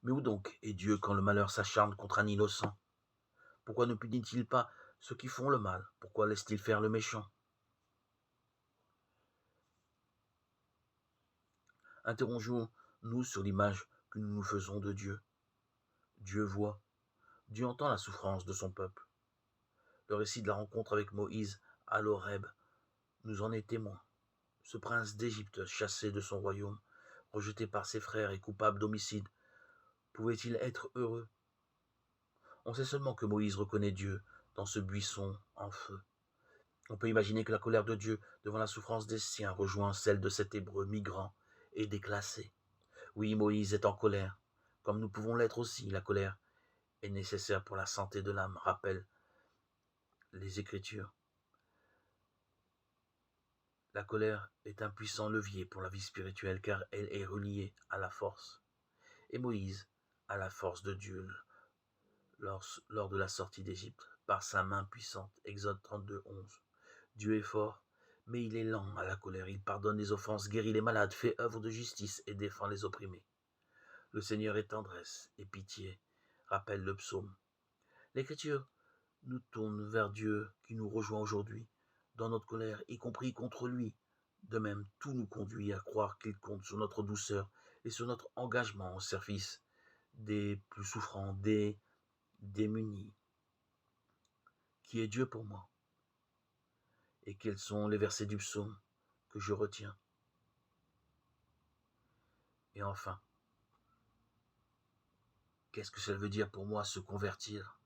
Mais où donc est Dieu quand le malheur s'acharne contre un innocent? Pourquoi ne punit-il pas ceux qui font le mal? Pourquoi laisse-t-il faire le méchant? Interrogeons-nous sur l'image que nous nous faisons de Dieu. Dieu voit, Dieu entend la souffrance de son peuple. Le récit de la rencontre avec Moïse à l'Horeb nous en est témoin. Ce prince d'Égypte, chassé de son royaume, rejeté par ses frères et coupable d'homicide, pouvait-il être heureux? On sait seulement que Moïse reconnaît Dieu dans ce buisson en feu. On peut imaginer que la colère de Dieu devant la souffrance des siens rejoint celle de cet Hébreu migrant et déclassé. Oui, Moïse est en colère, comme nous pouvons l'être aussi. La colère est nécessaire pour la santé de l'âme, rappellent les Écritures. La colère est un puissant levier pour la vie spirituelle car elle est reliée à la force. Et Moïse à la force de Dieu lors de la sortie d'Égypte, par sa main puissante. Exode 32, 11. Dieu est fort, mais il est lent à la colère. Il pardonne les offenses, guérit les malades, fait œuvre de justice et défend les opprimés. Le Seigneur est tendresse et pitié, rappelle le psaume. L'Écriture nous tourne vers Dieu qui nous rejoint aujourd'hui dans notre colère, y compris contre lui. De même, tout nous conduit à croire qu'il compte sur notre douceur et sur notre engagement au service des plus souffrants, des démunis. Qui est Dieu pour moi? Et quels sont les versets du psaume que je retiens? Et enfin, qu'est-ce que cela veut dire pour moi se convertir?